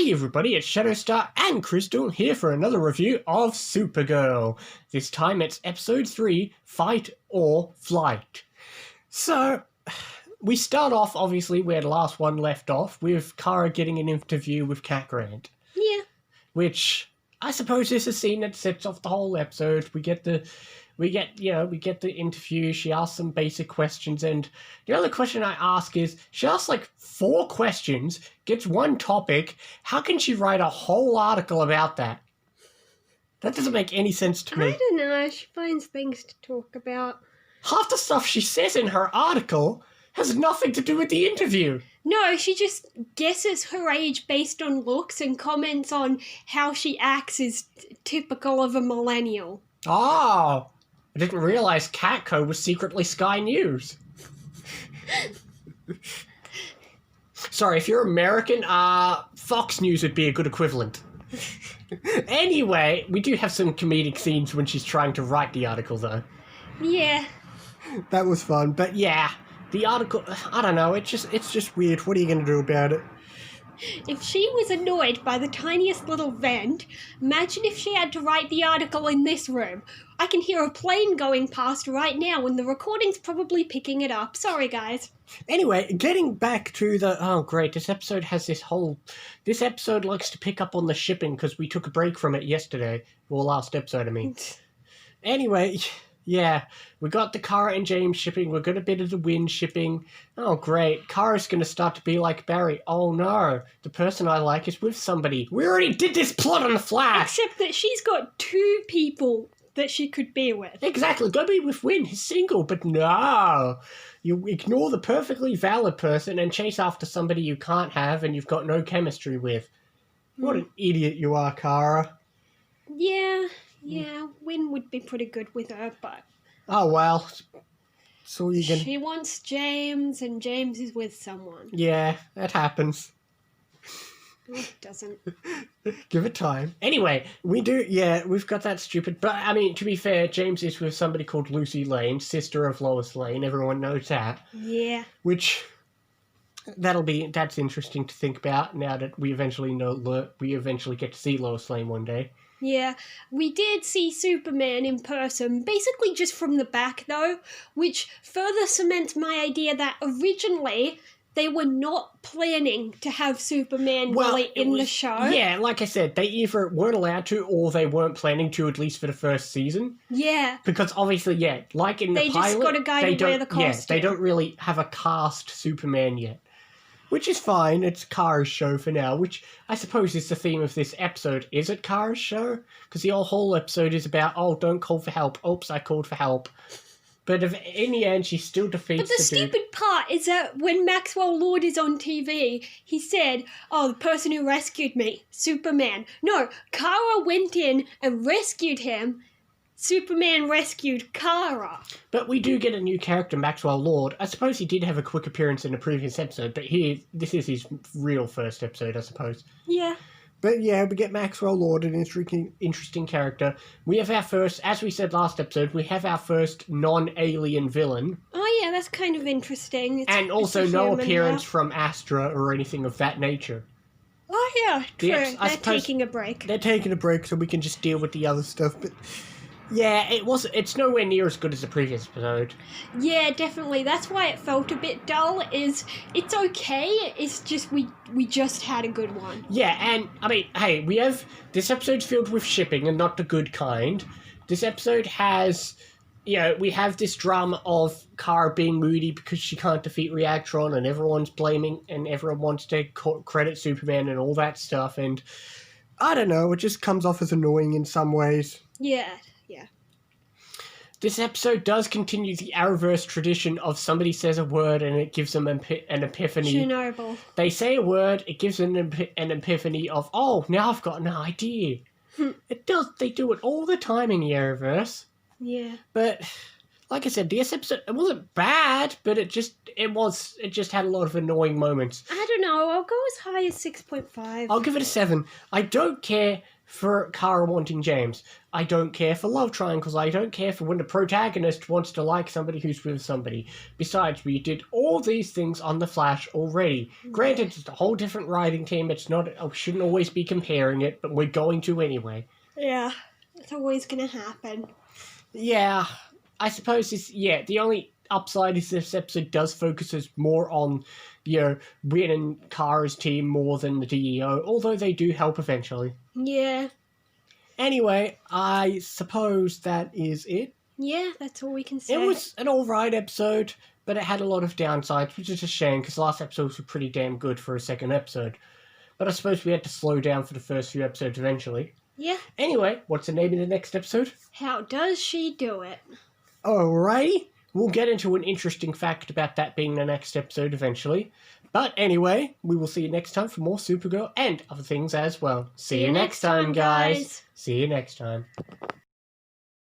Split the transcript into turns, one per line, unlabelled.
Hey everybody, it's Shadowstar and Crystal here for another review of Supergirl. This time it's episode 3, Fight or Flight. So, we start off obviously where the last one left off, with Cara getting an interview with Cat Grant.
Yeah.
Which, I suppose is a scene that sets off the whole episode. We get the interview, she asks some basic questions, and the other question I ask is, she asks like 4 questions, gets one topic, how can she write a whole article about that? That doesn't make any sense to me.
I don't know, she finds things to talk about.
Half the stuff she says in her article has nothing to do with the interview.
No, she just guesses her age based on looks and comments on how she acts is typical of a millennial.
Oh, I didn't realize Catco was secretly Sky News. Sorry, if you're American, Fox News would be a good equivalent. Anyway, we do have some comedic scenes when she's trying to write the article, though.
Yeah.
That was fun, but yeah, the article, I don't know, it's just weird. What are you going to do about it?
If she was annoyed by the tiniest little vent, imagine if she had to write the article in this room. I can hear a plane going past right now and the recording's probably picking it up. Sorry, guys.
Anyway, getting back to the... Oh, great. This episode has this whole... This episode likes to pick up on the shipping because we took a break from it yesterday. Well, last episode, I mean. Anyway, yeah. We got the Cara and James shipping. We got a bit of the Wind shipping. Oh, great. Cara's going to start to be like Barry. Oh, no. The person I like is with somebody. We already did this plot on the Flash.
Except that she's got 2 people that she could be with.
Exactly. Go be with Win. He's single. But no. You ignore the perfectly valid person and chase after somebody you can't have and you've got no chemistry with. What an idiot you are, Cara.
Yeah. Win would be pretty good with her, but...
Oh, well. So you can...
She wants James, and James is with someone.
Yeah, that happens.
It doesn't.
Give it time. Anyway, we've got that stupid... But, I mean, to be fair, James is with somebody called Lucy Lane, sister of Lois Lane. Everyone knows that.
Yeah.
Which... That's interesting to think about now that we eventually get to see Lois Lane one day.
Yeah, we did see Superman in person, basically just from the back though, which further cements my idea that originally they were not planning to have Superman really in the show.
Yeah, like I said, they either weren't allowed to or they weren't planning to, at least for the first season.
Yeah.
Because obviously, like in the pilot... They just got a guy to wear the costume. Yeah, they don't really have a cast Superman yet. Which is fine, it's Cara's show for now, which I suppose is the theme of this episode. Is it Cara's show? Because the whole episode is about, oh, don't call for help. Oops, I called for help. But in the end, she still defeats the dude.
But the stupid part is that when Maxwell Lord is on TV, he said, oh, the person who rescued me, Superman. No, Cara went in and rescued him. Superman rescued Cara.
But we do get a new character, Maxwell Lord. I suppose he did have a quick appearance in the previous episode, but this is his real first episode, I suppose.
Yeah.
But yeah, we get Maxwell Lord, an interesting character. We have our first, as we said last episode, we have our first non-alien villain.
Oh yeah, that's kind of interesting.
And also no appearance from Astra or anything of that nature.
Oh yeah, true. They're taking a break.
They're taking a break so we can just deal with the other stuff, but... Yeah, it's nowhere near as good as the previous episode. Yeah,
definitely. That's why it felt a bit dull, it's okay, it's just we just had a good one.
Yeah, and, I mean, hey, this episode's filled with shipping and not the good kind. This episode has, we have this drama of Cara being moody because she can't defeat Reactron and everyone's blaming and everyone wants to credit Superman and all that stuff, and I don't know, it just comes off as annoying in some ways.
Yeah.
This episode does continue the Arrowverse tradition of somebody says a word and it gives them an epiphany.
Chernobyl.
They say a word, it gives them an epiphany of, oh, now I've got an idea. They do it all the time in the Arrowverse.
Yeah.
But, like I said, this episode, it wasn't bad, but it just had a lot of annoying moments.
I don't know, I'll go as high as 6.5.
I'll give it a 7. I don't care for Cara wanting James. I don't care for love triangles. I don't care for when the protagonist wants to like somebody who's with somebody. Besides, we did all these things on The Flash already. Granted, it's a whole different writing team. It's not. I shouldn't always be comparing it, but we're going to anyway.
Yeah, it's always gonna happen.
Yeah, I suppose the only upside is this episode does focus us more on, Win and Kara's team more than the DEO, although they do help eventually.
Yeah.
Anyway, I suppose that is it.
Yeah, that's all we can say.
It was an alright episode, but it had a lot of downsides, which is a shame, because the last episodes were pretty damn good for a second episode. But I suppose we had to slow down for the first few episodes eventually.
Yeah.
Anyway, what's the name of the next episode?
How does she do it?
Alrighty. We'll get into an interesting fact about that being the next episode eventually. But anyway, we will see you next time for more Supergirl and other things as well. See you next time, guys. See you next time.